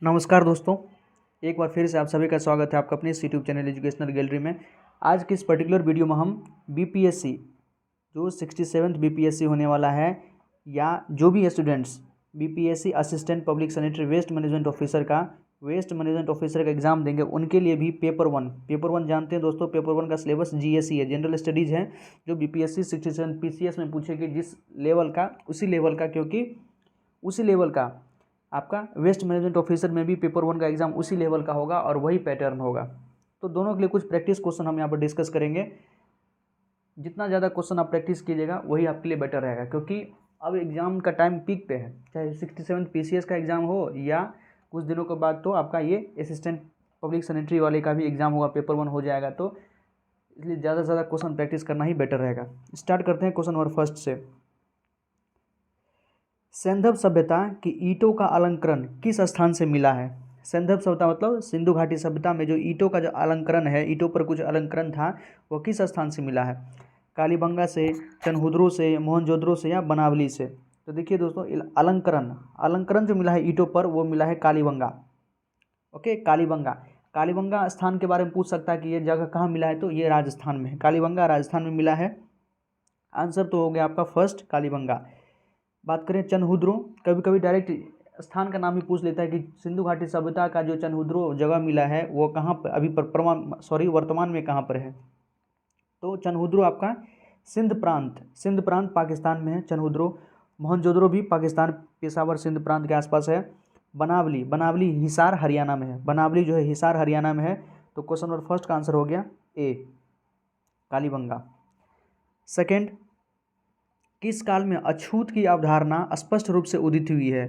नमस्कार दोस्तों, एक बार फिर से आप सभी का स्वागत है आपका अपने इस यूट्यूब चैनल एजुकेशनल गैलरी में। आज की इस पर्टिकुलर वीडियो में हम बीपीएससी जो 67th बीपीएससी होने वाला है, या जो भी students BPSC assistant public sanitary waste management officer का एग्जाम देंगे, उनके लिए भी पेपर वन जानते हैं दोस्तों। पेपर वन का सिलेबस जीएसई है, जनरल स्टडीज़ है, जो बीपीएससी 67 पीसीएस में पूछेगी जिस लेवल का क्योंकि उसी लेवल का आपका वेस्ट मैनेजमेंट ऑफिसर में भी पेपर वन का एग्ज़ाम उसी लेवल का होगा और वही पैटर्न होगा। तो दोनों के लिए कुछ प्रैक्टिस क्वेश्चन हम यहाँ पर डिस्कस करेंगे। जितना ज़्यादा क्वेश्चन आप प्रैक्टिस कीजिएगा वही आपके लिए बेटर रहेगा, क्योंकि अब एग्ज़ाम का टाइम पीक पे है, चाहे 67 पीसीएस का एग्ज़ाम हो या कुछ दिनों के बाद तो आपका ये असिस्टेंट पब्लिक सैनिटरी वाले का भी एग्ज़ाम होगा, पेपर वन हो जाएगा। तो इसलिए ज़्यादा से ज़्यादा क्वेश्चन प्रैक्टिस करना ही बेटर रहेगा। स्टार्ट करते हैं क्वेश्चन नंबर फर्स्ट से। सैंधव सभ्यता की ईंटों का अलंकरण किस स्थान से मिला है? सैंधव सभ्यता मतलब सिंधु घाटी सभ्यता में जो ईंटों का जो अलंकरण है, ईंटों पर कुछ अलंकरण था, वो किस स्थान से मिला है? कालीबंगा से, चनहुद्रो से, मोहनजोदड़ो से या बनावली से? तो देखिए दोस्तों, अलंकरण जो मिला है ईंटों पर वो मिला है कालीबंगा। ओके, कालीबंगा स्थान के बारे में पूछ सकता है कि ये जगह कहाँ मिला है, तो ये राजस्थान में है। कालीबंगा राजस्थान में मिला है। आंसर तो हो गया आपका फर्स्ट, कालीबंगा। बात करें चनहुद्रो, कभी कभी डायरेक्ट स्थान का नाम ही पूछ लेता है कि सिंधु घाटी सभ्यता का जो चनहुद्रो जगह मिला है वो कहाँ पर अभी वर्तमान में कहाँ पर है? तो चनहुद्रो आपका सिंध प्रांत पाकिस्तान में है चनहुद्रो। मोहनजोदड़ो भी पाकिस्तान, पेशावर सिंध प्रांत के आसपास है। बनावली हिसार हरियाणा में है। बनावली जो है हिसार हरियाणा में है। तो क्वेश्चन नंबर फर्स्ट का आंसर हो गया ए, कालीबंगा। सेकेंड, किस काल में अछूत की अवधारणा स्पष्ट रूप से उदित हुई है?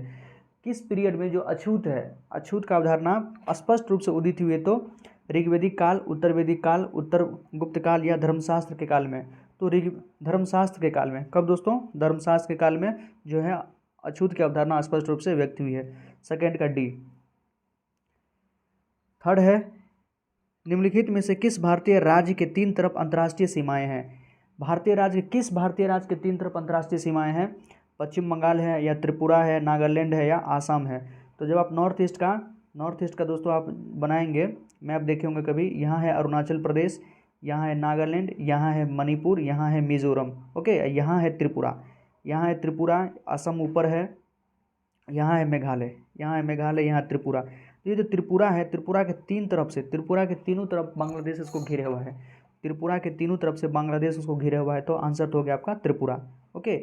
किस पीरियड में जो अछूत है, अछूत का अवधारणा स्पष्ट रूप से उदित हुई है? तो ऋग्वेदिक काल, उत्तर वैदिक काल, उत्तर गुप्त काल या धर्मशास्त्र के काल में? तो धर्मशास्त्र के काल में। कब दोस्तों? धर्मशास्त्र के काल में जो है अछूत की अवधारणा स्पष्ट रूप से व्यक्त हुई है। सेकेंड का डी। थर्ड है, निम्नलिखित में से किस भारतीय राज्य के तीन तरफ अंतर्राष्ट्रीय सीमाएं हैं? किस भारतीय राज्य के तीन तरफ अंतर्राष्ट्रीय सीमाएं हैं? पश्चिम बंगाल है, या त्रिपुरा है, नागालैंड है, या आसाम है? तो जब आप नॉर्थ ईस्ट का दोस्तों आप बनाएंगे मैप देखे होंगे कभी, यहाँ है अरुणाचल प्रदेश, यहाँ है नागालैंड, यहाँ है मणिपुर, यहाँ है मिजोरम। ओके, यहाँ है त्रिपुरा, असम ऊपर है, यहाँ है मेघालय, यहाँ त्रिपुरा। तो ये जो त्रिपुरा है, त्रिपुरा के तीनों तरफ बांग्लादेश इसको घिरे हुआ है। त्रिपुरा के तीनों तरफ से बांग्लादेश उसको घिरे हुआ है। तो आंसर तो हो गया आपका त्रिपुरा। ओके,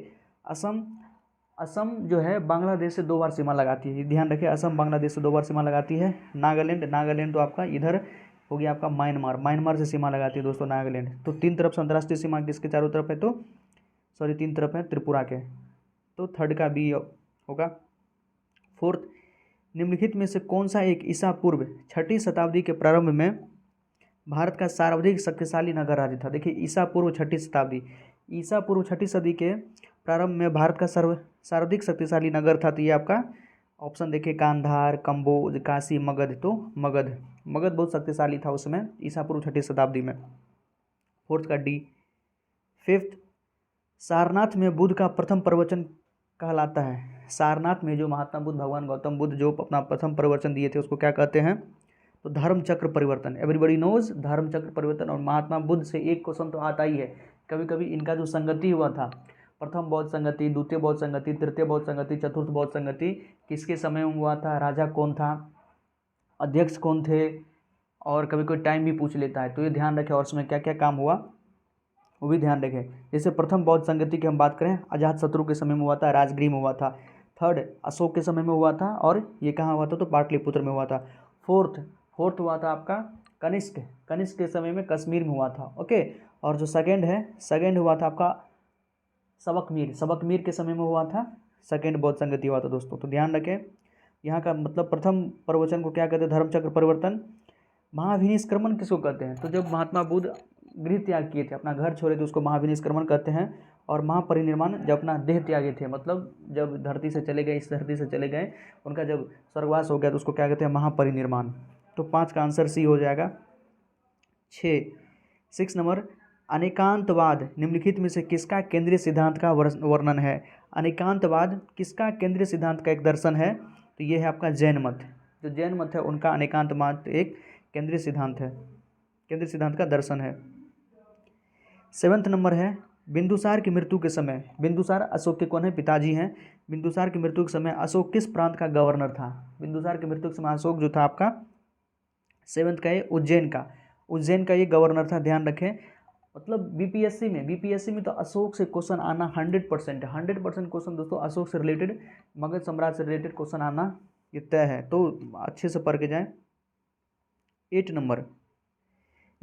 असम जो है बांग्लादेश से 2 बार सीमा लगाती है, ध्यान रखिए, असम बांग्लादेश से 2 बार सीमा लगाती है। नागालैंड तो आपका इधर हो गया आपका म्यांमार से सीमा लगाती है दोस्तों नागालैंड। तो 3 तरफ से अंतर्राष्ट्रीय सीमा किसके चारों तरफ है? तो 3 तरफ है त्रिपुरा के। तो थर्ड का बी होगा। फोर्थ, निम्नलिखित में से कौन सा एक ईसा पूर्व 6ठी शताब्दी के प्रारंभ में भारत का सर्वाधिक शक्तिशाली नगर राज्य था? देखिए, ईसा पूर्व 6ठी सदी के प्रारंभ में भारत का सर्वाधिक शक्तिशाली नगर था। तो ये आपका ऑप्शन देखिए, कांधार, कंबोज, काशी, मगध। तो मगध बहुत शक्तिशाली था उसमें, ईसा पूर्व 6ठी शताब्दी में। फोर्थ का डी। फिफ्थ, सारनाथ में बुद्ध का प्रथम प्रवचन कहलाता है? सारनाथ में जो महात्मा बुद्ध, भगवान गौतम बुद्ध जो अपना प्रथम प्रवचन दिए थे उसको क्या कहते हैं? तो धर्म चक्र परिवर्तन। एवरीबडी नोज धर्म चक्र परिवर्तन। और महात्मा बुद्ध से एक क्वेश्चन तो आता ही है, कभी कभी इनका जो संगति हुआ था, प्रथम बौद्ध संगति, द्वितीय बौद्ध संगति, तृतीय बौद्ध संगति, चतुर्थ बौद्ध संगति, किसके समय में हुआ था, राजा कौन था, अध्यक्ष कौन थे, और कभी कोई टाइम भी पूछ लेता है। तो ये ध्यान रखें, और उसमें क्या क्या काम हुआ वो भी ध्यान रखें। जैसे प्रथम बौद्ध संगति की हम बात करें, अजातशत्रु के समय में हुआ था, राजगृह में हुआ था। थर्ड, अशोक के समय में हुआ था, और ये कहाँ हुआ था? तो पाटलिपुत्र में हुआ था। फोर्थ हुआ था आपका कनिष्क के समय में कश्मीर में हुआ था। ओके, और जो सेकेंड हुआ था आपका सबकमीर के समय में हुआ था, सेकेंड बौद्ध संगति हुआ था दोस्तों। तो ध्यान रखें, यहाँ का मतलब प्रथम प्रवचन को क्या कहते हैं? धर्मचक्र परिवर्तन। महाविनिष्क्रमण किसको कहते हैं? तो जब महात्मा बुद्ध गृह त्याग किए थे, अपना घर छोड़े थे, उसको महाविनिष्क्रमण कहते हैं। और महापरिनिर्वाण जब अपना देह त्यागे थे, मतलब जब धरती से चले गए, इस धरती से चले गए, उनका जब स्वर्गवास हो गया, तो उसको क्या कहते हैं? महापरिनिर्वाण। तो 5 का आंसर सी हो जाएगा। 6 नंबर, अनेकांतवाद निम्नलिखित में से किसका केंद्रीय सिद्धांत का वर्णन है? अनेकांतवाद किसका केंद्रीय सिद्धांत का एक दर्शन है? तो ये है आपका जैन मत। जो जैन मत है उनका अनेकांत मत एक केंद्रीय सिद्धांत है, केंद्रीय सिद्धांत का दर्शन है। 7वां नंबर है बिंदुसार की मृत्यु के समय, बिंदुसार अशोक के कौन है, पिताजी हैं। बिंदुसार की मृत्यु के समय अशोक किस प्रांत का गवर्नर था? बिंदुसार की मृत्यु के समय अशोक जो था आपका 7th का ये उज्जैन का ये गवर्नर था, ध्यान रखें। मतलब बीपीएससी में तो अशोक से क्वेश्चन आना 100% है, 100% क्वेश्चन दोस्तों अशोक से रिलेटेड, मगध सम्राट से रिलेटेड क्वेश्चन आना ये तय है, तो अच्छे से पढ़ के जाएं। 8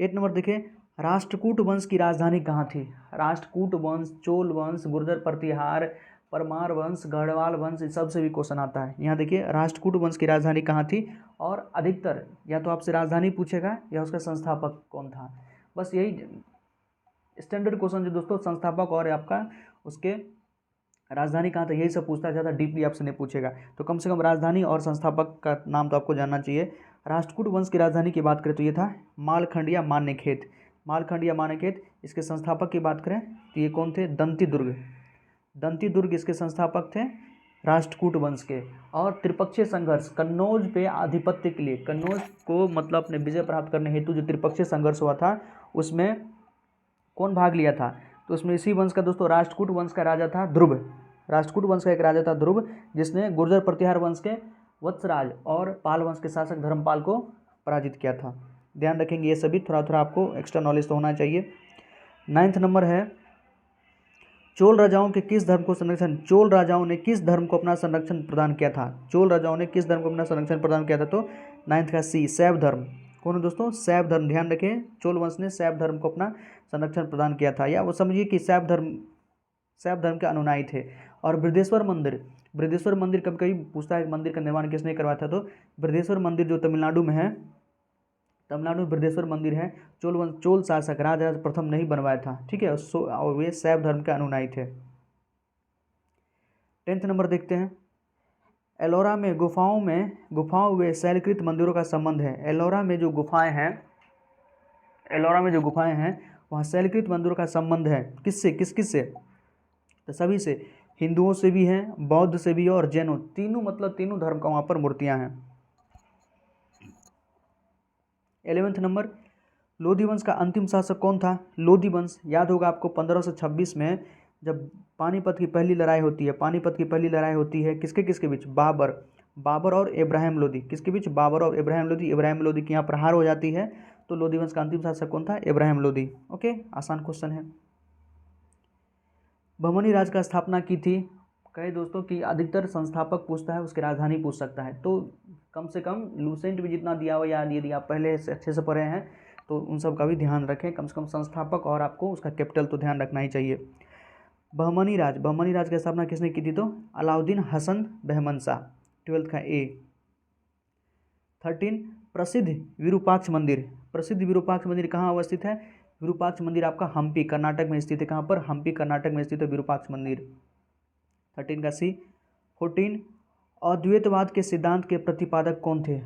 नंबर देखें, राष्ट्रकूट वंश की राजधानी कहाँ थी? राष्ट्रकूट वंश, चोल वंश, गुर्जर प्रतिहार, परमार वंश, गढ़वाल वंश, इस सब से भी क्वेश्चन आता है। यहाँ देखिए राष्ट्रकूट वंश की राजधानी कहाँ थी, और अधिकतर या तो आपसे राजधानी पूछेगा या उसका संस्थापक कौन था। बस यही स्टैंडर्ड क्वेश्चन जो दोस्तों संस्थापक और आपका उसके राजधानी कहाँ था, यही सब पूछता है, ज़्यादा डीपली आपसे नहीं पूछेगा। तो कम से कम राजधानी और संस्थापक का नाम तो आपको जानना चाहिए। राष्ट्रकूट वंश की राजधानी की बात करें तो ये था मालखंड या मान्यखेत, मालखंड या मान्यखेत। इसके संस्थापक की बात करें तो ये कौन थे, दंतीदुर्ग इसके संस्थापक थे राष्ट्रकूट वंश के। और त्रिपक्षीय संघर्ष, कन्नौज पे आधिपत्य के लिए, कन्नौज को मतलब अपने विजय प्राप्त करने हेतु जो त्रिपक्षीय संघर्ष हुआ था उसमें कौन भाग लिया था? तो उसमें इसी वंश का दोस्तों राष्ट्रकूट वंश का राजा था ध्रुव, राष्ट्रकूट वंश का एक राजा था ध्रुव, जिसने गुर्जर प्रतिहार वंश के वत्सराज और पाल वंश के शासक धर्मपाल को पराजित किया था। ध्यान रखेंगे ये सभी, थोड़ा थोड़ा आपको एक्स्ट्रा नॉलेज तो होना चाहिए। 9वां नंबर है चोल राजाओं के किस धर्म को संरक्षण, चोल राजाओं ने किस धर्म को अपना संरक्षण प्रदान किया था? चोल राजाओं ने किस धर्म को अपना संरक्षण प्रदान किया था? तो 9th का सी, शैव धर्म। कौन है दोस्तों? शैव धर्म। ध्यान रखें चोल वंश ने शैव धर्म को अपना संरक्षण प्रदान किया था, या वो समझिए कि शैव धर्म के अनुयायी थे। और बृहदेश्वर मंदिर कभी कभी पूछता है मंदिर का निर्माण किसने करवाया था? तो बृहदेश्वर मंदिर जो तमिलनाडु में है, तमिलनाडु में बृहदेश्वर मंदिर है, चोल शासक राजराज प्रथम नहीं बनवाया था, ठीक है, और वे शैव धर्म के अनुयायी थे। 10th नंबर देखते हैं, एलोरा में गुफाओं व शैलकृत मंदिरों का संबंध है। एलोरा में जो गुफाएं हैं वहाँ शैलकृत मंदिरों का संबंध है किससे, किस-किससे? तो सभी से, हिंदुओं से भी हैं, बौद्ध से भी है और जैनों, तीनों धर्म का वहाँ पर मूर्तियाँ हैं। 11th नंबर, लोधी वंश का अंतिम शासक कौन था? लोधी वंश, याद होगा आपको 1526 में जब पानीपत की पहली लड़ाई होती है, किसके बीच? बाबर और इब्राहिम लोधी। किसके बीच? बाबर और इब्राहिम लोधी की यहाँ पर हार हो जाती है। तो लोधी वंश का अंतिम शासक कौन था? इब्राहिम लोधी। ओके, आसान क्वेश्चन है। बहमनी राज का स्थापना की थी, कहे दोस्तों कि अधिकतर संस्थापक पूछता है, उसकी राजधानी पूछ सकता है, तो कम से कम लूसेंट भी जितना दिया हुआ याद, यदि आप पहले से अच्छे से पढ़े हैं तो उन सब का भी ध्यान रखें, कम से कम संस्थापक और आपको उसका कैपिटल तो ध्यान रखना ही चाहिए। बहमनी राज की स्थापना किसने की थी? तो अलाउद्दीन हसन बहमनशाह। 12th का ए। 13 प्रसिद्ध विरूपाक्ष मंदिर कहाँ अवस्थित है? विरूपाक्ष मंदिर आपका हम्पी कर्नाटक में स्थित है। कहाँ पर? हम्पी कर्नाटक में स्थित है विरूपाक्ष मंदिर। 13 का सी। 14 अद्वैतवाद के सिद्धांत के प्रतिपादक कौन थे?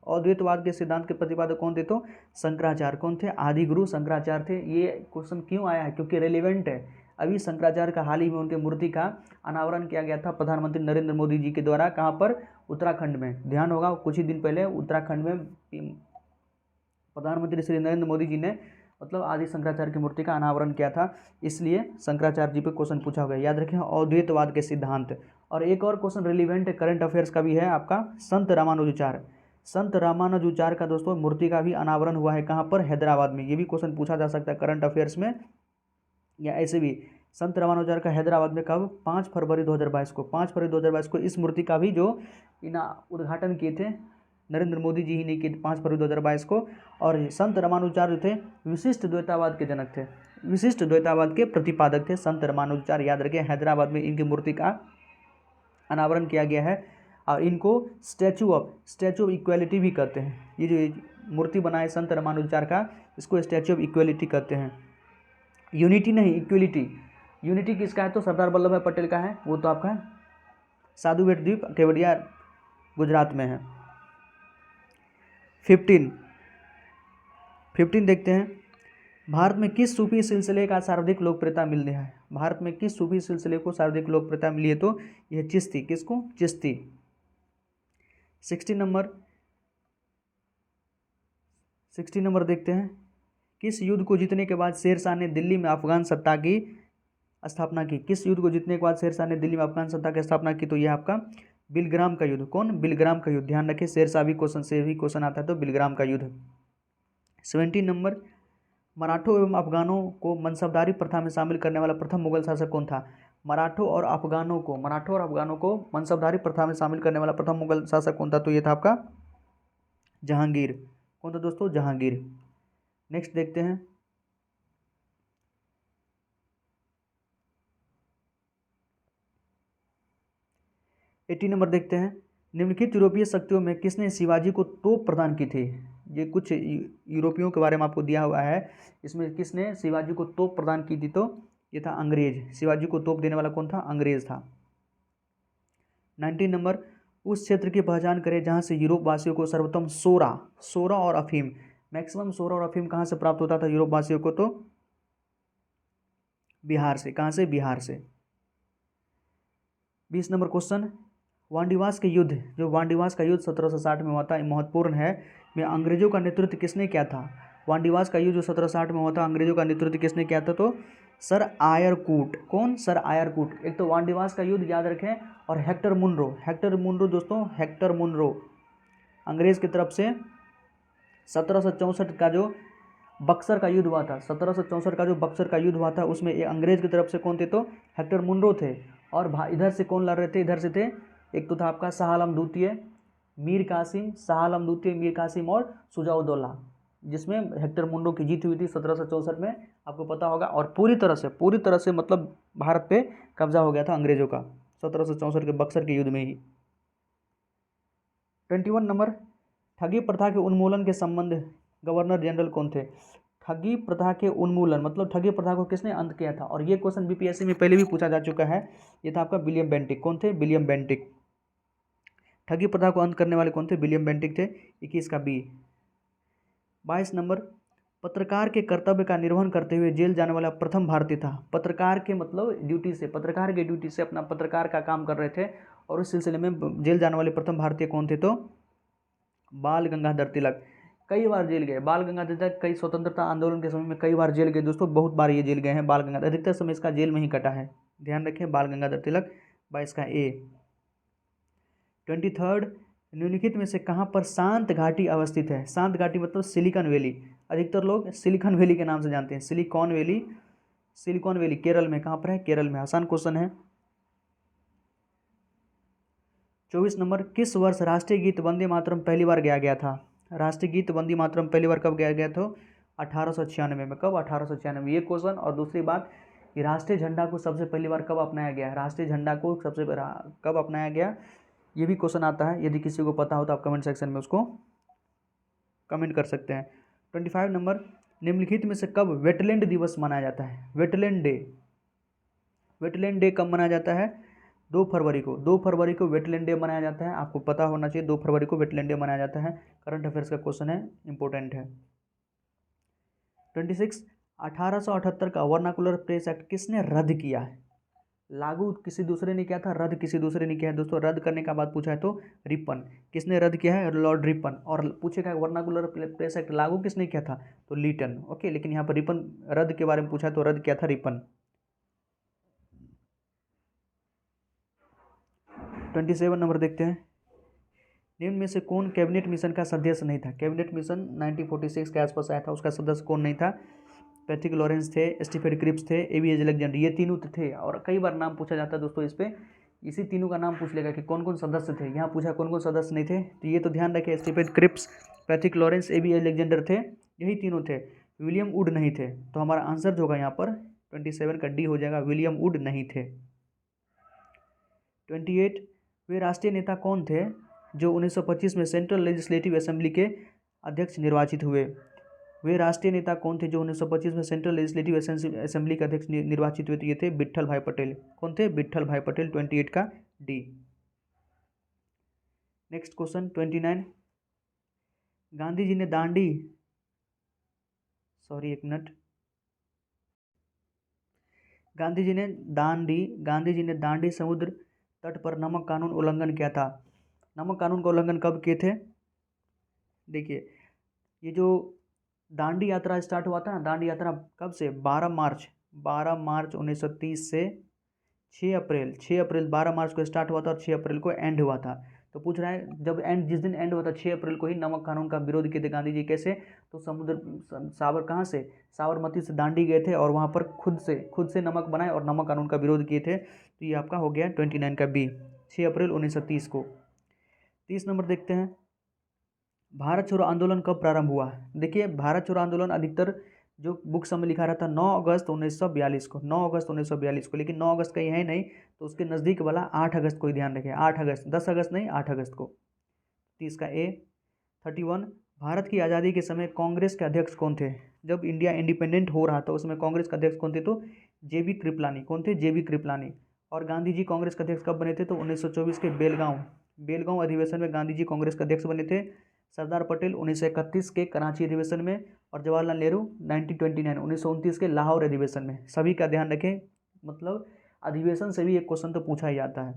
अद्वैतवाद के सिद्धांत के प्रतिपादक कौन थे? तो शंकराचार्य। कौन थे? आदि गुरु शंकराचार्य थे। ये क्वेश्चन क्यों आया है? क्योंकि रेलिवेंट है। अभी शंकराचार्य का हाल ही में उनके मूर्ति का अनावरण किया गया था प्रधानमंत्री नरेंद्र मोदी जी के द्वारा। कहाँ पर? उत्तराखंड में। ध्यान होगा कुछ ही दिन पहले उत्तराखंड में प्रधानमंत्री श्री नरेंद्र मोदी जी ने मतलब आदि शंकराचार्य की मूर्ति का अनावरण किया था, इसलिए शंकराचार्य जी पे क्वेश्चन पूछा गया। याद रखें अद्वैतवाद के सिद्धांत। और एक और क्वेश्चन रिलीवेंट करंट अफेयर्स का भी है आपका, संत रामानुजाचार्य का दोस्तों मूर्ति का भी अनावरण हुआ है। कहाँ पर? हैदराबाद में। ये भी क्वेश्चन पूछा जा सकता है करंट अफेयर्स में, या ऐसे भी संत रामानुजाचार्य का हैदराबाद में कब? 5 फरवरी 2022 को। 5 फरवरी 2022 को इस मूर्ति का भी जो उद्घाटन किए थे नरेंद्र मोदी जी ही ने किए 5 फरवरी 2022 को। और संत रामानुजाचार्य थे विशिष्ट द्वैतावाद के जनक थे, विशिष्ट द्वैतावाद के प्रतिपादक थे संत रामानुजाचार्य। याद रखें हैदराबाद में इनकी मूर्ति का अनावरण किया गया है। और इनको स्टैचू ऑफ इक्वलिटी भी कहते हैं। ये जो मूर्ति बनाए संत रामानुजाचार्य का, इसको स्टैचू ऑफ इक्वलिटी कहते हैं। यूनिटी नहीं, यूनिटी किसका है? तो सरदार वल्लभ भाई पटेल का है। वो तो आपका साधु बेट द्वीप केवड़िया गुजरात में है। 15 देखते हैं, भारत में किस सूफी सिलसिले का सर्वाधिक लोकप्रियता मिली है? भारत में किस सूफी सिलसिले को सर्वाधिक लोकप्रियता मिली है? तो यह चिश्ती। किसको? चिश्ती। 60 नंबर देखते हैं। किस युद्ध को जीतने के बाद शेरशाह ने दिल्ली में अफगान सत्ता की स्थापना की? किस युद्ध को जीतने के बाद शेरशाह ने दिल्ली में अफगान सत्ता की स्थापना की? तो यह आपका बिलग्राम का युद्ध। कौन? बिलग्राम का युद्ध। ध्यान रखें, शेरशाह भी क्वेश्चन से भी क्वेश्चन आता है, तो बिलग्राम का युद्ध। 70 नंबर, मराठों एवं अफगानों को मनसबदारी प्रथा में शामिल करने वाला प्रथम मुगल शासक कौन था? मराठों और अफगानों को मनसबदारी प्रथा में शामिल करने वाला प्रथम मुगल शासक कौन था? तो ये था आपका जहांगीर। कौन था दोस्तों? जहांगीर। नेक्स्ट देखते हैं। 80 नंबर देखते हैं। निम्नलिखित यूरोपीय शक्तियों में किसने शिवाजी को तोप प्रदान की थी? ये कुछ यूरोपियों के बारे में आपको दिया हुआ है। इसमें किसने शिवाजी को तोप प्रदान की थी? तो ये था अंग्रेज। शिवाजी को तोप देने वाला कौन था? अंग्रेज था। 19 नंबर, उस क्षेत्र की पहचान करें जहां से यूरोप वासियों को सर्वोत्तम सोरा और अफीम, मैक्सिमम सोरा और अफीम कहाँ से प्राप्त होता था यूरोप वासियों को? तो बिहार से। कहाँ से? बिहार से। 20 नंबर क्वेश्चन, वांडीवास का युद्ध, जो वांडीवास का युद्ध 1760 में हुआ था, महत्वपूर्ण है, में अंग्रेजों का नेतृत्व किसने किया था? वांडीवास का युद्ध जो 1760 में हुआ था, अंग्रेजों का नेतृत्व किसने किया था? तो सर आयरकूट। कौन? Sir Eyre Coote. एक तो वांडीवास का युद्ध याद रखें, और हेक्टर मुनरो दोस्तों, हेक्टर मुनरो अंग्रेज की तरफ से 1764 का जो बक्सर का युद्ध हुआ था, 1764 का जो बक्सर का युद्ध हुआ था, उसमें ये अंग्रेज की तरफ से कौन थे? तो हेक्टर मुनरो थे। और इधर से कौन लड़ रहे थे? इधर से थे, एक तो था आपका शाह आलम द्वितीय, मीर कासिम और सुजाउद्दौला, जिसमें हेक्टर मुनरो की जीत हुई थी 1764 में, आपको पता होगा। और पूरी तरह से मतलब भारत पे कब्जा हो गया था अंग्रेजों का 1764 के बक्सर के युद्ध में ही। 21 नंबर, ठगी प्रथा के उन्मूलन के संबंध गवर्नर जनरल कौन थे? ठगी प्रथा के उन्मूलन मतलब ठगी प्रथा को किसने अंत किया था? और ये क्वेश्चन बीपीएससी में पहले भी पूछा जा चुका है। ये था आपका विलियम बेंटिक। कौन थे? William Bentinck. ठगी प्रथा को अंत करने वाले कौन थे? विलियम बेंटिक थे। 21 का बी। 22 नंबर, पत्रकार के कर्तव्य का निर्वहन करते हुए जेल जाने वाला प्रथम भारतीय था। पत्रकार के ड्यूटी से अपना पत्रकार का काम कर रहे थे, और उस सिलसिले में जेल जाने वाले प्रथम भारतीय कौन थे? तो बाल गंगाधर तिलक। कई बार जेल गए बाल गंगाधर तिलक, कई स्वतंत्रता आंदोलन के समय में कई बार जेल गए दोस्तों, बहुत बार ये जेल गए हैं बाल गंगाधर, अधिकतर समय इसका जेल में ही कटा है। ध्यान रखें, बाल गंगाधर तिलक। 22 का ए। 23, निम्नलिखित में से कहाँ पर शांत घाटी अवस्थित है? शांत घाटी मतलब सिलिकॉन वैली, अधिकतर लोग सिलिकॉन वैली के नाम से जानते हैं। सिलिकॉन वैली केरल में। कहाँ पर है? केरल में। आसान क्वेश्चन है। 24 नंबर, किस वर्ष राष्ट्रीय गीत वंदे मातरम पहली बार गाया गया था? राष्ट्रीय गीत वंदे मातरम पहली बार कब गाया गया था? 1896 में। कब? 1896। ये क्वेश्चन। और दूसरी बात, कि राष्ट्रीय झंडा को सबसे पहली बार कब अपनाया गया? राष्ट्रीय झंडा को सबसे कब अपनाया गया? ये भी क्वेश्चन आता है। यदि किसी को पता हो तो आप कमेंट सेक्शन में उसको कमेंट कर सकते हैं। 25 नंबर, निम्नलिखित में से कब वेटलैंड दिवस मनाया जाता है? वेटलैंड डे कब मनाया जाता है? 2 फरवरी को। 2 फरवरी को वेटलैंड डे मनाया जाता है। आपको पता होना चाहिए, 2 फरवरी को वेटलैंड डे मनाया जाता है। करंट अफेयर्स का क्वेश्चन है, इंपॉर्टेंट है। 26, 1878 का वर्नाकुलर प्रेस एक्ट किसने रद्द किया है? लागू किसी दूसरे ने किया था, रद्द किसी दूसरे ने किया है दोस्तों। रद्द करने का बात पूछा है तो रिपन। किसने रद्द किया है? Lord Ripon. और पूछेगा वर्नाकुलर प्रेस एक्ट लागू किसने किया था? तो लीटन। ओके, लेकिन यहाँ पर रिपन रद्द के बारे में पूछा है तो रद्द किया था रिपन। 27 नंबर देखते हैं। निम्न में से कौन कैबिनेट मिशन का सदस्य नहीं था? कैबिनेट मिशन 1946 के आसपास आया था, उसका सदस्य कौन नहीं था? पैट्रिक लॉरेंस थे, स्टीफेन क्रिप्स थे, एबीजे अलेक्जेंडर, ये तीनों थे। और कई बार नाम पूछा जाता है दोस्तों इस पे, इसी तीनों का नाम पूछ लेगा कि कौन कौन सदस्य थे। यहाँ पूछा कौन कौन सदस्य नहीं थे, तो ये तो ध्यान रखें, Stephen Cripps, Patrick Lawrence, ABJ Alexander थे, यही तीनों थे। विलियम वुड नहीं थे। तो हमारा आंसर जो होगा यहाँ पर 27 का डी हो जाएगा, विलियम वुड नहीं थे। 28, वे राष्ट्रीय नेता कौन थे जो 1925 में सेंट्रल लेजिस्लेटिव असेंबली के अध्यक्ष निर्वाचित हुए? वे राष्ट्रीय नेता कौन थे जो 1925 में सेंट्रल लेजिस्लेटिव असेंबली के अध्यक्ष निर्वाचित हुए थे? ये थे विट्ठल भाई पटेल। कौन थे? विट्ठल भाई पटेल। 28 का D. Next question 29, Gandhi ji ने दांडी समुद्र तट पर नमक कानून उल्लंघन किया था। नमक कानून का उल्लंघन कब किए थे? देखिए, ये जो दांडी यात्रा स्टार्ट हुआ था ना, दांडी यात्रा कब से? 12 मार्च 1930 से 6 अप्रैल 12 मार्च को स्टार्ट हुआ था और 6 अप्रैल को एंड हुआ था। तो पूछ रहा है जब एंड, जिस दिन एंड हुआ था 6 अप्रैल को ही नमक कानून का विरोध किए थे गांधी जी। कैसे? तो साबर कहाँ से? साबरमती से दांडी गए थे और वहाँ पर खुद से नमक बनाए और नमक कानून का विरोध किए थे। तो ये आपका हो गया 29 का बी, 6 अप्रैल 1930 को। 30 नंबर देखते हैं, भारत छोड़ो आंदोलन कब प्रारंभ हुआ? देखिए, भारत छोड़ो आंदोलन अधिकतर जो बुक्स में लिखा रहता है 9 अगस्त 1942 को, 9 अगस्त 1942 को, लेकिन 9 अगस्त कहीं है नहीं, तो उसके नज़दीक वाला 8 अगस्त को ही ध्यान रखें। 8 अगस्त, 10 अगस्त नहीं, 8 अगस्त को। 30 का ए। 31, भारत की आज़ादी के समय कांग्रेस के अध्यक्ष कौन थे? जब इंडिया इंडिपेंडेंट हो रहा था उस समय कांग्रेस के अध्यक्ष कौन थे? तो जेबी कृपलानी। कौन थे? जेबी कृपलानी। और गांधी जी कांग्रेस के अध्यक्ष कब बने थे? तो 1924 के बेलगांव अधिवेशन में गांधी जी कांग्रेस के अध्यक्ष बने थे। सरदार पटेल 1931 के कराची अधिवेशन में, और जवाहरलाल नेहरू 1929 के लाहौर अधिवेशन में। सभी का ध्यान रखें, मतलब अधिवेशन से भी एक क्वेश्चन तो पूछा ही जाता है।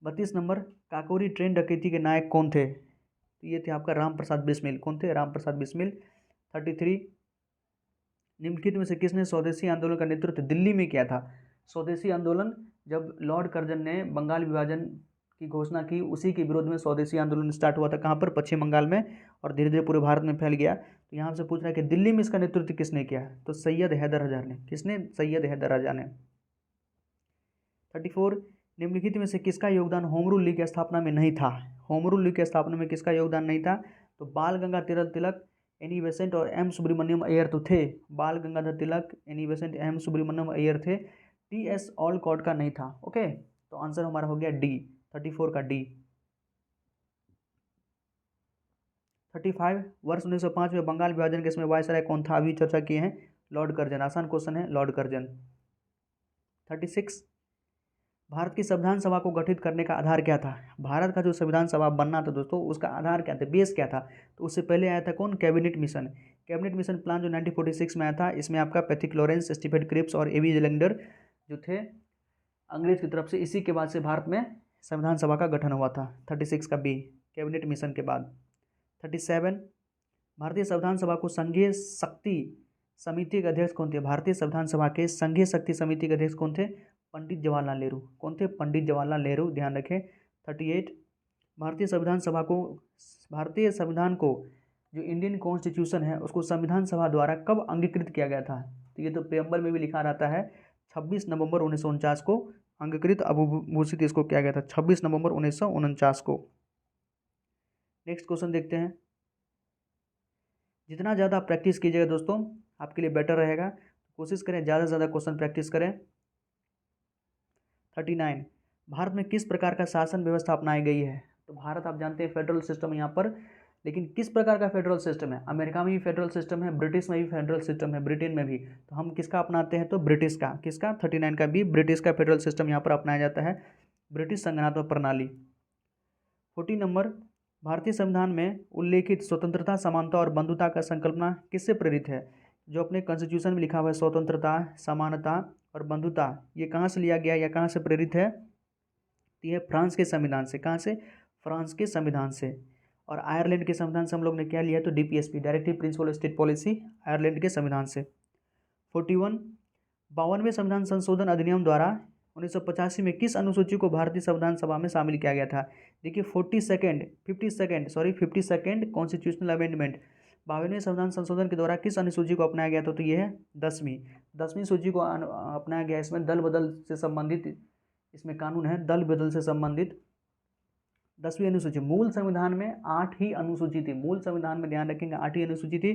32 नंबर, काकोरी ट्रेन डकैती के नायक कौन थे? तो ये थे आपका राम प्रसाद बिस्मिल। कौन थे? राम प्रसाद बिस्मिल। 33, निम्नलिखित में से किसने स्वदेशी आंदोलन का नेतृत्व दिल्ली में किया था? स्वदेशी आंदोलन जब लॉर्ड कर्जन ने बंगाल विभाजन की घोषणा की, उसी के विरोध में स्वदेशी आंदोलन स्टार्ट हुआ था। कहाँ पर? पश्चिम बंगाल में, और धीरे धीरे पूरे भारत में फैल गया। तो यहाँ से पूछ रहा है कि दिल्ली में इसका नेतृत्व किसने किया? तो सैयद हैदर हाजा ने। किसने? सैयद हैदर हाजा ने। 34, निम्नलिखित में से किसका योगदान होम रूल लीग की स्थापना में नहीं था? होम रूल लीग की स्थापना में किसका योगदान नहीं था? तो बाल गंगाधर तिलक, एनी बेसेंट और एम सुब्रमण्यम अय्यर तो थे। Bal Gangadhar Tilak, Annie Besant, M Subramaniam Iyer थे। टी.एस. ऑलकॉट का नहीं था। ओके, तो आंसर हमारा हो गया डी, 34 का डी। 35, वर्ष 1905 में बंगाल विभाजन के समय वायसराय कौन था? अभी चर्चा किए हैं, लॉर्ड कर्जन। आसान क्वेश्चन है, लॉर्ड कर्जन। 36, भारत की संविधान सभा को गठित करने का आधार क्या था? भारत का जो संविधान सभा बनना था दोस्तों, उसका आधार क्या था, बेस क्या था? तो उससे पहले आया था कौन? Cabinet mission. Cabinet mission plan जो 1946 में आया था, इसमें आपका पैथिक लॉरेंस, स्टीफेन क्रिप्स और एवी जेलेंडर जो थे अंग्रेज की तरफ से, इसी के बाद से भारत में संविधान सभा का गठन हुआ था। 36 का बी, कैबिनेट मिशन के बाद। 37, भारतीय संविधान सभा को संघीय शक्ति समिति के अध्यक्ष कौन थे? भारतीय संविधान सभा के संघीय शक्ति समिति के अध्यक्ष कौन थे? पंडित जवाहरलाल नेहरू। कौन थे? पंडित जवाहरलाल नेहरू, ध्यान रखें। 38, भारतीय संविधान को जो इंडियन कॉन्स्टिट्यूशन है उसको संविधान सभा द्वारा कब अंगीकृत किया गया था? तो ये तो प्रेम्बल में भी लिखा रहता है, 26 नवंबर 1949 को अंगीकृत अभूषित इसको किया गया था, 26 नवंबर 1949 को। नेक्स्ट क्वेश्चन देखते हैं। जितना ज़्यादा प्रैक्टिस कीजिएगा दोस्तों आपके लिए बेटर रहेगा, कोशिश करें ज़्यादा से ज़्यादा क्वेश्चन प्रैक्टिस करें। 39, भारत में किस प्रकार का शासन व्यवस्था अपनाई गई है? तो भारत आप जानते हैं फेडरल सिस्टम है यहाँ पर, लेकिन किस प्रकार का फेडरल सिस्टम है? अमेरिका में भी फेडरल सिस्टम है, ब्रिटिश में भी फेडरल सिस्टम है, ब्रिटेन में भी। तो हम किसका अपनाते हैं? तो ब्रिटिश का। किसका? 39 का बी, ब्रिटिश का फेडरल सिस्टम यहाँ पर अपनाया जाता है, ब्रिटिश संघनात्मक प्रणाली। 40 नंबर, भारतीय संविधान में उल्लेखित स्वतंत्रता, समानता और बंधुता का संकल्पना किससे प्रेरित है? जो अपने कॉन्स्टिट्यूशन में लिखा हुआ है स्वतंत्रता, समानता और बंधुता, ये कहाँ से लिया गया या कहाँ से प्रेरित है? तो यह फ्रांस के संविधान से। कहाँ से? फ्रांस के संविधान से। और आयरलैंड के संविधान से हम लोग ने क्या लिया? तो DPSP, directive principle of state policy, Ireland के संविधान से। 41, 52वें संविधान संशोधन अधिनियम द्वारा 1985 में किस अनुसूची को भारतीय संविधान सभा में शामिल किया गया था? देखिए 52nd कॉन्स्टिट्यूशनल अमेंडमेंट, 52वें संविधान संशोधन के द्वारा किस अनुसूची को अपनाया गया था? तो ये है 10वीं सूची को अपनाया गया। इसमें दल बदल से संबंधित इसमें कानून है, दल बदल से संबंधित 10वीं अनुसूची। मूल संविधान में 8 ही अनुसूची थी, मूल संविधान में ध्यान रखेंगे 8 ही अनुसूची थी।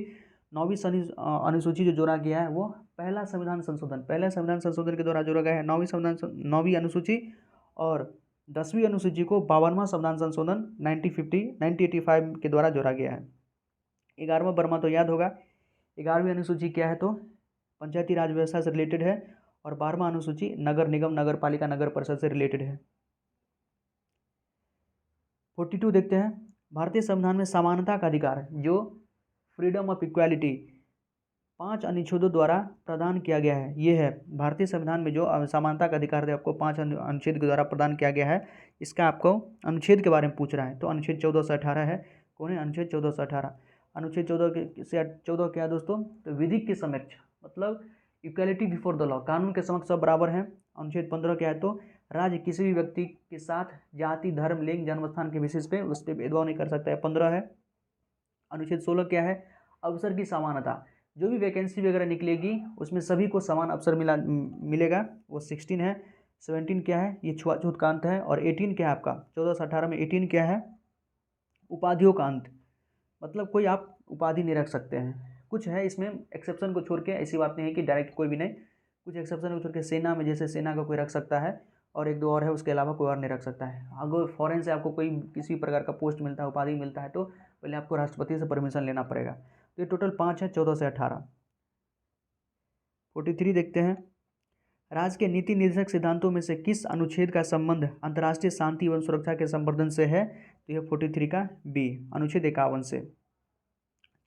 9वीं अनुसूची जो जोड़ा गया है वो पहले संविधान संशोधन के द्वारा जोड़ा गया है 9वीं अनुसूची, और 10वीं अनुसूची को 52वां संविधान संशोधन 1985 के द्वारा जोड़ा गया है। 11वां बर्मा तो याद होगा। 11वीं अनुसूची क्या है? तो पंचायती राज व्यवस्था से रिलेटेड है, और 12वां अनुसूची नगर निगम, नगर पालिका, नगर परिषद से रिलेटेड है। 42 देखते हैं। भारतीय संविधान में समानता का अधिकार, जो फ्रीडम ऑफ इक्वालिटी, 5 अनुच्छेदों द्वारा प्रदान किया गया है। ये है भारतीय संविधान में जो समानता का अधिकार है आपको 5 अनुच्छेद के द्वारा प्रदान किया गया है। इसका आपको अनुच्छेद के बारे में पूछ रहा है, तो अनुच्छेद 14 से 18 है। कौन है? अनुच्छेद 14 से 18। अनुच्छेद 14 से 14 क्या है दोस्तों? तो विधि के समक्ष, मतलब इक्वलिटी बिफोर द लॉ, कानून के समक्ष सब बराबर हैं। अनुच्छेद 15 क्या है? तो राज्य किसी भी व्यक्ति के साथ जाति, धर्म, लिंग, जन्मस्थान के बेसिस पे उस पर भेदभाव नहीं कर सकता है, 15 है। अनुच्छेद 16 क्या है? अवसर की समानता, जो भी वैकेंसी वगैरह निकलेगी उसमें सभी को समान अवसर मिलेगा, वो 16 है। 17 क्या है? ये छुआछूत का अंत है। और 18 क्या है आपका? 14 से 18 में 18 क्या है? उपाधियों का अंत, मतलब कोई आप उपाधि नहीं रख सकते हैं। कुछ है इसमें एक्सेप्शन को छोड़ के, ऐसी बात नहीं है कि डायरेक्ट कोई भी नहीं, कुछ एक्सेप्शन को छोड़ के सेना में जैसे सेना का कोई रख सकता है, और एक दो और है, उसके अलावा कोई और नहीं रख सकता है। अगर फॉरेन से आपको कोई किसी प्रकार का पोस्ट मिलता है, उपाधि मिलता है, तो पहले आपको राष्ट्रपति से परमिशन लेना पड़ेगा। तो ये टोटल 5 है, 14 से 18। 43 देखते हैं। राज्य के नीति निर्देशक सिद्धांतों में से किस अनुच्छेद का संबंध अंतर्राष्ट्रीय शांति एवं सुरक्षा के संवर्धन से है? तो यह 43 का बी, अनुच्छेद 51 से।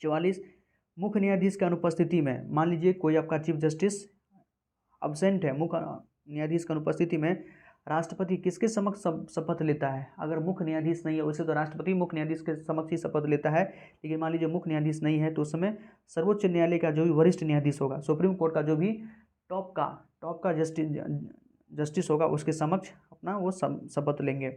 44, मुख्य न्यायाधीश की अनुपस्थिति में, मान लीजिए कोई आपका चीफ जस्टिस अब्सेंट है, मुख्य न्यायाधीश की अनुपस्थिति में राष्ट्रपति किसके समक्ष शपथ लेता है? अगर मुख्य न्यायाधीश नहीं है, वैसे तो राष्ट्रपति मुख्य न्यायाधीश के समक्ष ही शपथ लेता है, लेकिन मान लीजिए मुख्य न्यायाधीश नहीं है, तो उस समय सर्वोच्च न्यायालय का जो भी वरिष्ठ न्यायाधीश होगा, सुप्रीम कोर्ट का जो भी टॉप का जस्टिस होगा, उसके समक्ष अपना वो शपथ लेंगे।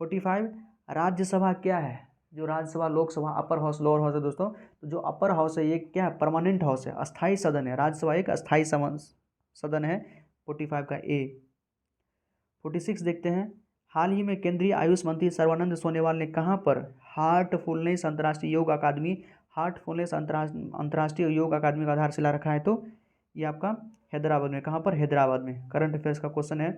45, राज्यसभा क्या है? जो Rajya Sabha, Lok Sabha, upper house, lower house है दोस्तों, तो जो अपर हाउस है ये क्या है? परमानेंट हाउस है, अस्थायी सदन है। राज्यसभा एक अस्थायी सदन है। 45 का ए। 46 देखते हैं। हाल ही में केंद्रीय आयुष मंत्री सर्बानंद सोनोवाल ने कहाँ पर हार्टफुलनेस अंतर्राष्ट्रीय योग अकादमी अंतर्राष्ट्रीय योग अकादमी का आधारशिला रखा है? तो ये आपका हैदराबाद में। कहाँ पर? हैदराबाद में। करंट अफेयर्स का क्वेश्चन है।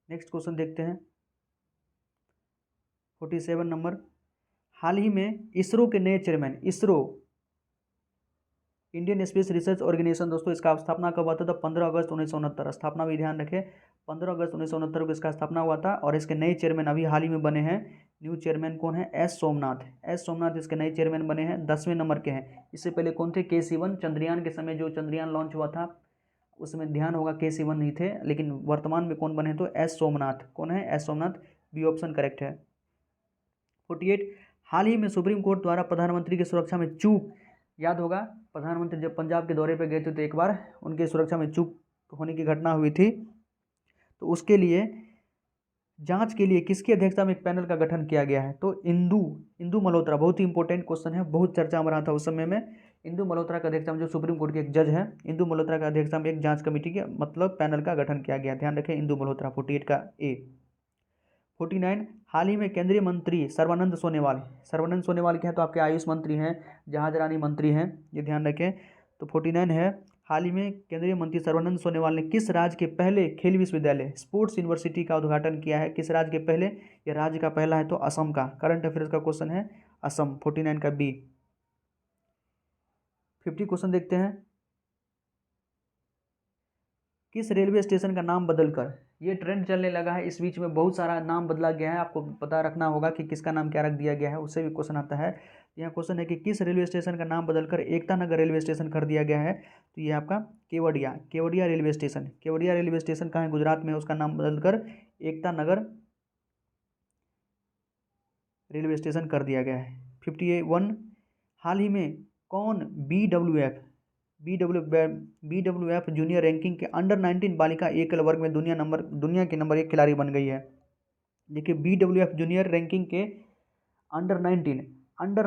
नेक्स्ट क्वेश्चन देखते हैं 47 नंबर। हाल ही में इसरो के नए chairman, ISRO Indian space research organisation दोस्तों, इसका स्थापना कब हुआ था? तो 15 अगस्त 1969। स्थापना भी ध्यान रखें, 15 अगस्त 1969 को इसका स्थापना हुआ था। और इसके नए चेयरमैन अभी हाल ही में बने हैं। न्यू चेयरमैन कौन है? एस सोमनाथ। एस सोमनाथ इसके नए चेयरमैन बने हैं, 10वें नंबर के हैं। इससे पहले कौन थे? के सिवन। चंद्रयान के समय जो चंद्रयान लॉन्च हुआ था उसमें ध्यान होगा के सिवन नहीं थे, लेकिन वर्तमान में कौन बने? तो एस सोमनाथ। कौन है? S Somnath. B option correct है। 48, हाल ही में सुप्रीम कोर्ट द्वारा प्रधानमंत्री की सुरक्षा में चूक, याद होगा प्रधानमंत्री जब पंजाब के दौरे पर गए थे तो एक बार उनकी सुरक्षा में चूक होने की घटना हुई थी, तो उसके लिए जांच के लिए किसकी अध्यक्षता में एक पैनल का गठन किया गया है? तो इंदु मल्होत्रा। बहुत ही इंपॉर्टेंट क्वेश्चन है, बहुत चर्चा में रहा था उस समय में। इंदु मल्होत्रा का अध्यक्षता में, जो सुप्रीम कोर्ट के एक जज है, इंदु मल्होत्रा का अध्यक्षता में एक जांच कमेटी के मतलब पैनल का गठन किया गया। ध्यान रखें, इंदु मल्होत्रा। 48 का ए। 49, हाल ही में केंद्रीय मंत्री सर्बानंद सोनोवाल क्या है? तो आपके आयुष मंत्री हैं, जहाज रानी मंत्री हैं, ये ध्यान रखें। तो 49 है, हाल ही में केंद्रीय मंत्री सर्बानंद सोनोवाल ने किस राज्य के पहले खेल विश्वविद्यालय, स्पोर्ट्स यूनिवर्सिटी का उद्घाटन किया है? किस राज्य के पहले? यह राज्य का पहला है तो असम का। करंट अफेयर्स का क्वेश्चन है, असम। 49 का बी। 50 क्वेश्चन देखते हैं। किस रेलवे स्टेशन का नाम बदलकर, ये ट्रेंड चलने लगा है इस बीच में, बहुत सारा नाम बदला गया है, आपको पता रखना होगा कि किसका नाम क्या रख दिया गया है, उससे भी क्वेश्चन आता है। यहाँ क्वेश्चन है कि किस रेलवे स्टेशन का नाम बदलकर एकता नगर रेलवे स्टेशन कर दिया गया है? तो ये आपका Kevadia railway station. Kevadia railway station कहाँ है? गुजरात में। उसका नाम बदलकर एकता नगर रेलवे स्टेशन कर दिया गया है। 51, हाल ही में कौन BWF जूनियर रैंकिंग के अंडर 19 बालिका एकल वर्ग में दुनिया के नंबर 1 खिलाड़ी बन गई है? देखिए, BWF जूनियर रैंकिंग के अंडर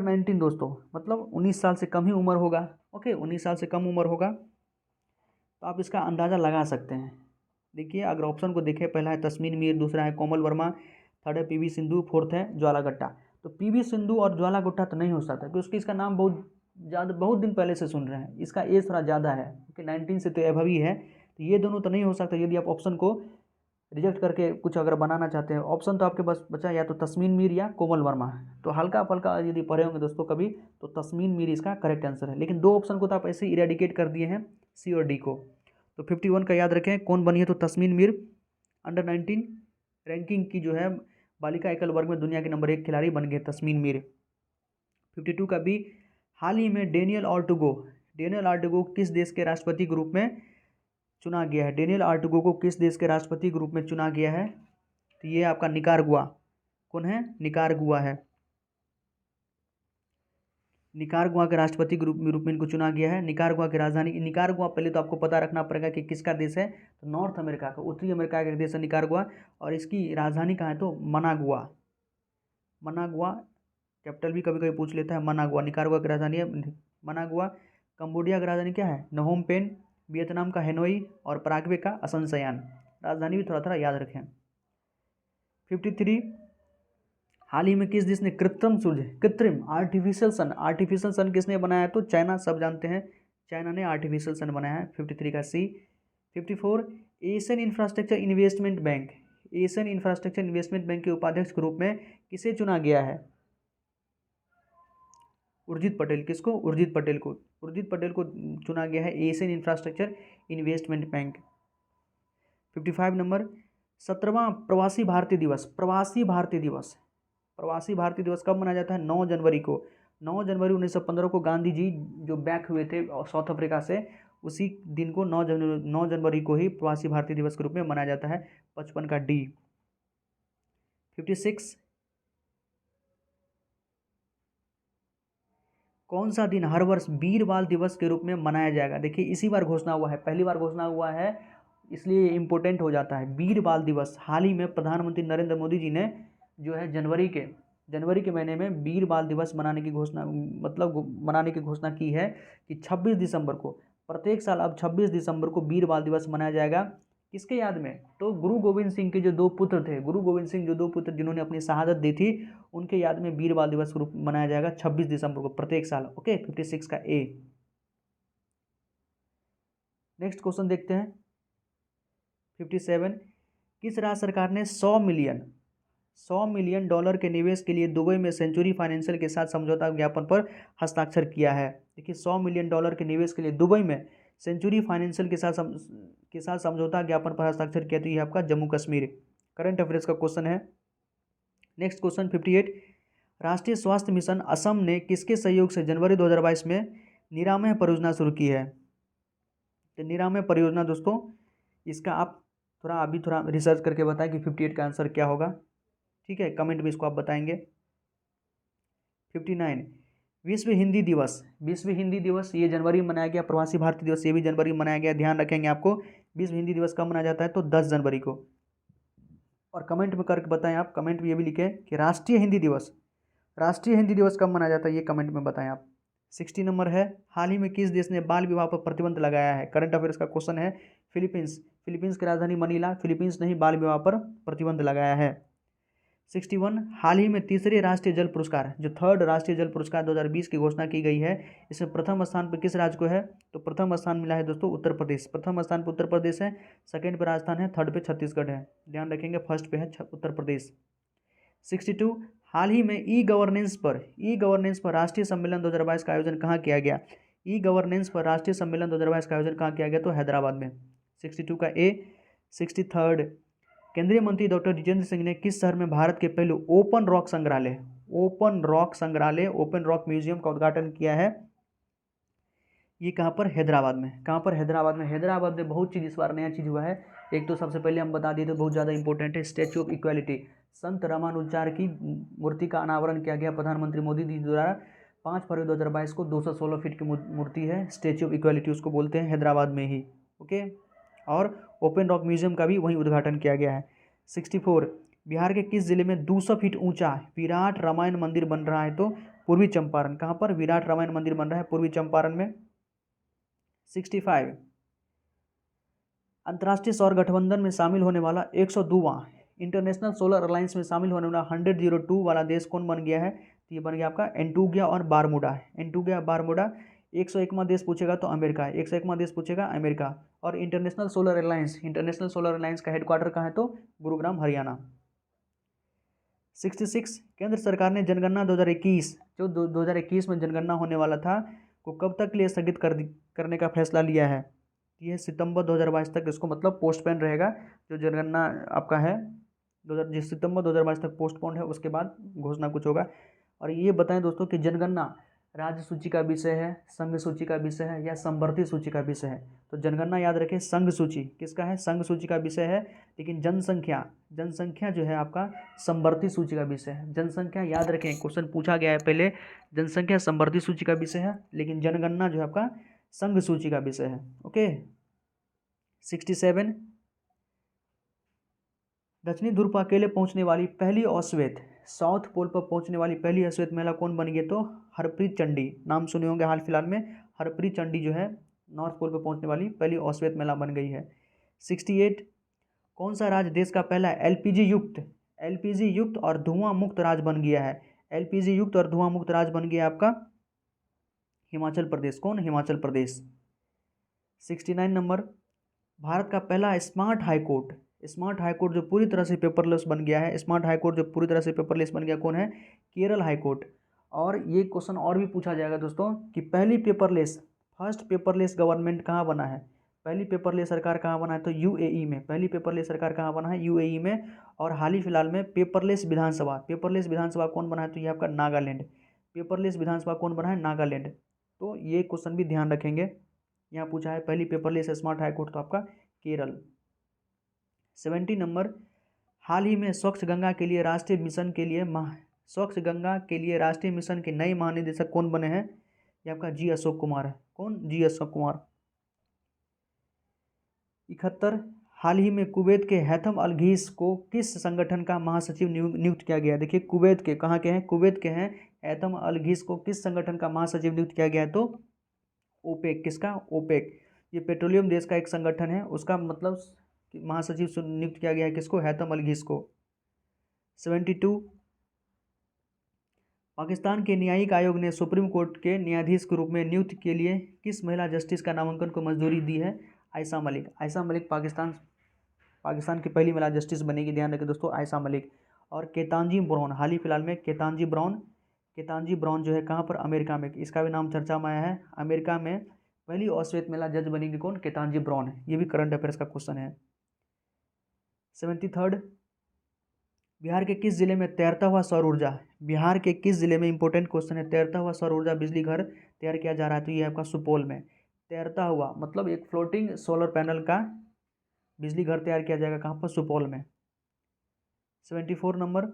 19 दोस्तों, मतलब 19 साल से कम ही उम्र होगा। ओके, 19 साल से कम उम्र होगा, तो आप इसका अंदाज़ा लगा सकते हैं। देखिए, अगर ऑप्शन को देखें, पहला है तस्मीन मीर, दूसरा है कोमल वर्मा, थर्ड है PV सिंधु, फोर्थ है ज्वाला गुट्टा। तो PV सिंधु और ज्वाला गुट्टा तो नहीं हो सकता, क्योंकि इसका नाम बहुत दिन पहले से सुन रहे हैं। इसका एज थोड़ा ज़्यादा है, क्योंकि 19 से तो अभी है, तो ये दोनों तो नहीं हो सकता। यदि आप ऑप्शन को रिजेक्ट करके कुछ अगर बनाना चाहते हैं, ऑप्शन तो आपके पास बचा या तो तस्मीन मीर या कोमल वर्मा। तो हल्का फल्का यदि पढ़े होंगे दोस्तों कभी, तो तस्मीन मीर इसका करेक्ट आंसर है। लेकिन दो ऑप्शन को तो आप ऐसे ही इरेडिकेट कर दिए हैं, सी और डी को। तो 51 का याद रखें, कौन बनी है? तो तस्मीन मीर अंडर 19 रैंकिंग की जो है बालिका एकल वर्ग में दुनिया के नंबर 1 खिलाड़ी बन गए तस्मीन मीर। 52 का बी, हाल ही में डेनियल आर्टुगो किस देश के राष्ट्रपति के रूप में चुना गया है? डेनियल आर्टुगो को किस देश के राष्ट्रपति के रूप में चुना गया है? तो ये आपका निकारागुआ। कौन है? निकारागुआ है। निकारागुआ के राष्ट्रपति के रूप में इनको चुना गया है। निकारागुआ की राजधानी, निकारागुआ पहले तो आपको पता रखना पड़ेगा कि किसका देश है, तो नॉर्थ अमेरिका का, उत्तरी अमेरिका का देश है निकारागुआ। और इसकी राजधानी कहाँ है? तो मनागुआ। कैपिटल भी कभी कभी पूछ लेता है। मनागुआ निकारागुआ की राजधानी है मनागुआ। कंबोडिया की राजधानी क्या है? नहोम पेन। वियतनाम का हैनोई और पराग्वे का असनसयान। राजधानी भी थोड़ा थोड़ा याद रखें। 53, हाल ही में किस देश ने कृत्रिम आर्टिफिशियल सन किसने बनाया? तो चाइना, सब जानते हैं चाइना ने आर्टिफिशियल सन बनाया है। 53 का सी। 54, एशियन इंफ्रास्ट्रक्चर इन्वेस्टमेंट बैंक के उपाध्यक्ष के रूप में किसे चुना गया है? उर्जित पटेल। किसको? उर्जित पटेल को चुना गया है Asian infrastructure investment bank. 55 number, 17वां प्रवासी भारतीय दिवस कब मनाया जाता है? 9 जनवरी को। 9 जनवरी 1915 को गांधी जी जो बैक हुए थे साउथ अफ्रीका से, उसी दिन को 9 जनवरी को ही प्रवासी भारतीय दिवस के रूप में मनाया जाता है। 55 का डी। 56, कौन सा दिन हर वर्ष वीर बाल दिवस के रूप में मनाया जाएगा? देखिए इसी बार घोषणा हुआ है, पहली बार घोषणा हुआ है, इसलिए इम्पोर्टेंट हो जाता है। वीर बाल दिवस हाल ही में प्रधानमंत्री नरेंद्र मोदी जी ने जो है जनवरी के महीने में वीर बाल दिवस मनाने की घोषणा की है कि 26 दिसंबर को, प्रत्येक साल अब 26 दिसंबर को वीर बाल दिवस मनाया जाएगा। किसके याद में? तो गुरु गोविंद सिंह के जो दो पुत्र जिन्होंने अपनी शहादत दी थी, उनके याद में वीर बाल दिवस रूप मनाया जाएगा 26 दिसंबर को प्रत्येक साल। ओके, 56 का ए। नेक्स्ट क्वेश्चन देखते हैं। 57, किस राज्य सरकार ने $100 मिलियन के निवेश के लिए दुबई में सेंचुरी फाइनेंशियल के साथ समझौता ज्ञापन पर हस्ताक्षर किया है? देखिए $100 मिलियन के निवेश के लिए दुबई में सेंचुरी फाइनेंशियल के साथ समझौता ज्ञापन पर हस्ताक्षर किया, तो ये आपका जम्मू कश्मीर। करंट अफेयर्स का क्वेश्चन है। नेक्स्ट क्वेश्चन 58, राष्ट्रीय स्वास्थ्य मिशन असम ने किसके सहयोग से जनवरी 2022 में निरामय परियोजना शुरू की है? तो निरामय परियोजना दोस्तों, इसका आप थोड़ा रिसर्च करके बताएं कि 58 का आंसर क्या होगा। ठीक है, कमेंट में इसको आप बताएंगे। 59, विश्व हिंदी दिवस ये जनवरी में मनाया गया। प्रवासी भारतीय दिवस ये भी जनवरी में मनाया गया। ध्यान रखेंगे आपको, विश्व हिंदी दिवस कब मनाया जाता है? तो 10 जनवरी को। और कमेंट में करके बताएं आप, कमेंट में ये भी लिखें कि राष्ट्रीय हिंदी दिवस कब मनाया जाता है, ये कमेंट में बताएं आप। 60 नंबर है, हाल ही में किस देश ने बाल विवाह पर प्रतिबंध लगाया है? करंट अफेयर्स का क्वेश्चन है। फिलीपींस की राजधानी मनीला, फिलीपींस ने ही बाल विवाह पर प्रतिबंध लगाया है। 61, हाल ही में तीसरे राष्ट्रीय जल पुरस्कार, जो थर्ड राष्ट्रीय जल पुरस्कार 2020 की घोषणा की गई है, इसमें प्रथम स्थान पर किस राज्य को है? तो प्रथम स्थान मिला है दोस्तों उत्तर प्रदेश। प्रथम स्थान पर उत्तर प्रदेश है, सेकंड पर राजस्थान है, थर्ड पे छत्तीसगढ़ है। ध्यान रखेंगे, फर्स्ट पे है उत्तर प्रदेश। 62, हाल ही में ई गवर्नेंस पर राष्ट्रीय सम्मेलन 2022 का आयोजन कहाँ किया गया? ई गवर्नेंस पर राष्ट्रीय सम्मेलन 2022 का आयोजन कहाँ किया गया? तो हैदराबाद में। 62 का ए। 63, केंद्रीय मंत्री डॉक्टर जितेंद्र सिंह ने किस शहर में भारत के पहले ओपन रॉक म्यूजियम का उद्घाटन किया है? ये कहाँ पर? हैदराबाद में। कहाँ पर? हैदराबाद में। हैदराबाद में बहुत चीज़ इस बार नया चीज़ हुआ है। एक तो सबसे पहले हम बता दिए तो बहुत ज़्यादा इंपॉर्टेंट है, स्टैच्यू ऑफ इक्वालिटी, संत रामानुजाचार्य की मूर्ति का अनावरण किया गया प्रधानमंत्री मोदी जी द्वारा। 5 फरवरी 2022 को 216 फीट की मूर्ति है, स्टैच्यू ऑफ इक्वालिटी उसको बोलते हैं, हैदराबाद में ही। ओके, और ओपन रॉक म्यूजियम का भी वहीं उद्घाटन किया गया है। 64, बिहार के किस जिले में 200 फीट ऊंचा विराट रामायण मंदिर बन रहा है? तो पूर्वी चंपारण। कहाँ पर विराट रामायण मंदिर बन रहा है? पूर्वी चंपारण में। 65, अंतर्राष्ट्रीय सौर गठबंधन में शामिल होने वाला 102वां इंटरनेशनल सोलर अलायंस में शामिल होने वाला 102 वाला देश कौन बन गया है? तो ये बन गया आपका एंटीगा और बारमूडा। 101वां देश पूछेगा तो अमेरिका है, 101वां देश पूछेगा अमेरिका। और इंटरनेशनल सोलर अलायंस का हेडक्वार्टर कहाँ है? तो गुरुग्राम, हरियाणा। 66, केंद्र सरकार ने जनगणना 2021 जो 2021 में जनगणना होने वाला था को कब तक के लिए स्थगित करने का फैसला लिया है? ये सितंबर 2022 तक इसको मतलब पोस्टपोन रहेगा जो जनगणना आपका है सितंबर 2022 तक पोस्टपोन्ड है, उसके बाद घोषणा कुछ होगा। और ये बताएं दोस्तों कि जनगणना राज्य सूची का विषय है, संघ सूची का विषय है या समवर्ती सूची का विषय है। तो जनगणना याद रखें संघ सूची किसका है, संघ सूची का विषय है। लेकिन जनसंख्या जो है आपका समवर्ती सूची का विषय है। जनसंख्या याद रखें, क्वेश्चन पूछा गया है पहले, जनसंख्या समवर्ती सूची का विषय है, लेकिन जनगणना जो है आपका संघ सूची का विषय है। ओके। 67, दक्षिणी ध्रुव पर अकेले पहुंचने वाली पहली अश्वेत, साउथ पोल पर पहुंचने वाली पहली अश्वेत महिला कौन बनी है, तो हरप्रीत चंडी, नाम सुने होंगे हाल फिलहाल में। हरप्रीत चंडी जो है नॉर्थ पोल पर पहुंचने वाली पहली अश्वेत महिला बन गई है। 68, कौन सा राज्य देश का पहला एलपीजी युक्त और धुआं मुक्त राज्य बन गया है। एलपीजी युक्त और धुआं मुक्त राज्य बन गया आपका हिमाचल प्रदेश। कौन, हिमाचल प्रदेश। 69 नंबर, भारत का पहला स्मार्ट हाईकोर्ट जो पूरी तरह से पेपरलेस बन गया है, स्मार्ट हाईकोर्ट जो पूरी तरह से पेपरलेस बन गया, कौन है, केरल हाईकोर्ट। और ये क्वेश्चन और भी पूछा जाएगा दोस्तों कि फर्स्ट पेपरलेस गवर्नमेंट कहाँ बना है, पहली पेपरलेस सरकार कहाँ बना है, तो यूएई में। पहली पेपरलेस सरकार कहाँ बना है, यूएई में। और हाल ही फिलहाल में पेपरलेस विधानसभा कौन बना है, तो ये आपका नागालैंड। पेपरलेस विधानसभा कौन बना है, नागालैंड। तो ये क्वेश्चन भी ध्यान रखेंगे, यहाँ पूछा है पहली पेपरलेस स्मार्ट हाईकोर्ट, तो आपका केरल। 70 नंबर, हाल ही में स्वच्छ गंगा के लिए राष्ट्रीय मिशन के नए महानिदेशक कौन बने हैं, ये आपका जी अशोक कुमार है। कौन, जी अशोक कुमार। 71, हाल ही में कुवैत के हैथम अलघीस को किस संगठन का महासचिव नियुक्त किया गया है। देखिए कुवैत के कहाँ के हैं, कुवैत के हैं। हैथम अलघीस को किस संगठन का महासचिव नियुक्त किया गया है, तो ओपेक। किसका, ओपेक। ये पेट्रोलियम देश का एक संगठन है, उसका मतलब महासचिव नियुक्त किया गया है किसको, हैथम अलघीस को। 72, पाकिस्तान के न्यायिक आयोग ने सुप्रीम कोर्ट के न्यायाधीश के रूप में नियुक्त के लिए किस महिला जस्टिस का नामांकन को मंजूरी दी है, आयशा मलिक। पाकिस्तान की पहली महिला जस्टिस बनेगी, ध्यान रखें दोस्तों, आयशा मलिक। और केतांजी ब्राउन, हाल ही फिलहाल में केतांजी ब्राउन जो है कहाँ पर, अमेरिका में, इसका भी नाम चर्चा में आया है। अमेरिका में पहली अश्वेत महिला जज बनेगी कौन, केतांजी ब्राउन है। ये भी करंट अफेयर्स का क्वेश्चन है। 73, बिहार के किस जिले में तैरता हुआ सौर ऊर्जा, बिहार के किस जिले में, इंपॉर्टेंट क्वेश्चन है, तैरता हुआ सौर ऊर्जा बिजली घर तैयार किया जा रहा है, तो ये आपका सुपौल में। तैरता हुआ मतलब एक फ्लोटिंग सोलर पैनल का बिजली घर तैयार किया जाएगा, कहाँ पर, सुपौल में। 74 नंबर,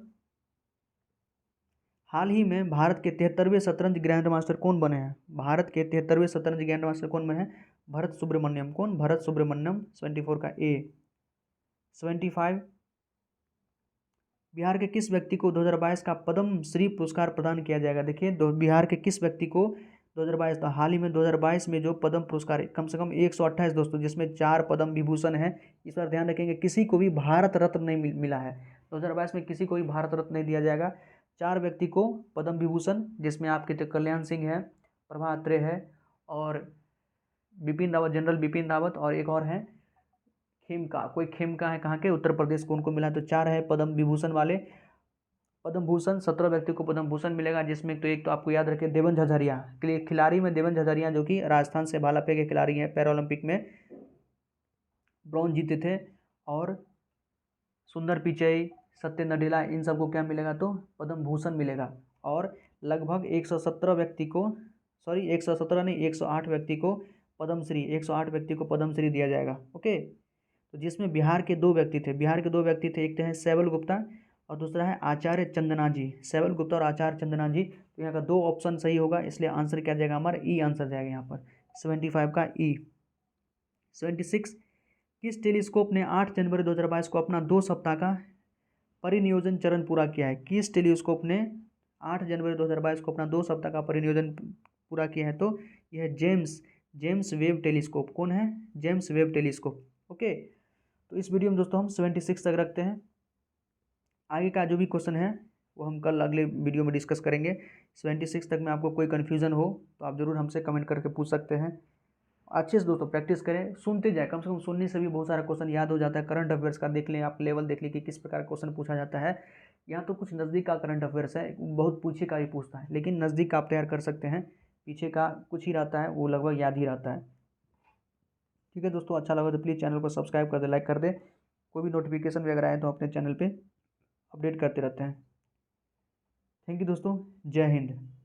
हाल ही में भारत के 73वें शतरंज ग्रैंड मास्टर कौन बने हैं, भारत के 73वें शतरंज ग्रैंड मास्टर कौन बने हैं, भरत सुब्रमण्यम। कौन, भरत सुब्रमण्यम। 74 का ए। 75, बिहार के किस व्यक्ति को 2022 का पद्म श्री पुरस्कार प्रदान किया जाएगा। देखिए बिहार के किस व्यक्ति को 2022, तो हाल ही में 2022 में जो पद्म पुरस्कार कम से कम 128 दोस्तों, जिसमें 4 पद्म विभूषण है। इस बार ध्यान रखेंगे किसी को भी भारत रत्न नहीं मिला है, 2022 में किसी को भी भारत रत्न नहीं दिया जाएगा। 4 व्यक्ति को पद्म विभूषण, जिसमें आपके तो कल्याण सिंह है, प्रभा अत्रे है, और बिपिन रावत, जनरल बिपिन रावत, और एक और है खेमका है, कहाँ के, उत्तर प्रदेश को, उनको मिला। तो 4 है पद्म विभूषण वाले। पद्म भूषण 17 व्यक्ति को पद्म भूषण मिलेगा, जिसमें तो एक तो आपको याद रखें देवन झझरिया, खिलाड़ी में देवन झझरिया जो कि राजस्थान से भाला फेंक के खिलाड़ी हैं, पैरालंपिक में ब्रॉन्ज जीते थे। और सुंदर पिचई, सत्य नडेला, इन सबको क्या मिलेगा, तो पद्म भूषण मिलेगा। और लगभग 117 व्यक्ति को, 117 नहीं 108 व्यक्ति को पद्मश्री दिया जाएगा। ओके। तो जिसमें बिहार के 2 व्यक्ति थे, एक तो है सैवल गुप्ता और दूसरा है आचार्य चंदना जी। सैवल गुप्ता और आचार्य चंदना जी। तो यहाँ का 2 ऑप्शन सही होगा, इसलिए आंसर क्या जाएगा हमारा, ई आंसर जाएगा यहाँ पर, 75 का ई। 76, किस टेलीस्कोप ने 8 जनवरी 2022 को अपना 2 सप्ताह का परिनियोजन चरण पूरा किया है। किस टेलीस्कोप ने 8 जनवरी 2022 को अपना 2 सप्ताह का परिनियोजन पूरा किया है, तो यह जेम्स वेब टेलीस्कोप। कौन है, जेम्स वेब टेलीस्कोप। ओके। तो इस वीडियो में दोस्तों हम 76 तक रखते हैं। आगे का जो भी क्वेश्चन है वो हम कल अगले वीडियो में डिस्कस करेंगे। 76 तक में आपको कोई कन्फ्यूज़न हो तो आप ज़रूर हमसे कमेंट करके पूछ सकते हैं। अच्छे से दोस्तों प्रैक्टिस करें, सुनते जाए, कम से कम सुनने से भी बहुत सारा क्वेश्चन याद हो जाता है। करंट अफेयर्स का देख लें, आप लेवल देख लें कि किस प्रकार क्वेश्चन पूछा जाता है। यहाँ तो कुछ नज़दीक का करंट अफेयर्स है, बहुत पीछे का भी पूछता है, लेकिन नज़दीक का आप तैयार कर सकते हैं, पीछे का कुछ ही रहता है, वो लगभग याद ही रहता है। ठीक है दोस्तों, अच्छा लगा तो प्लीज़ चैनल को सब्सक्राइब कर दे, लाइक कर दे। कोई भी नोटिफिकेशन वगैरह आए तो अपने चैनल पे अपडेट करते रहते हैं। थैंक यू दोस्तों, जय हिंद।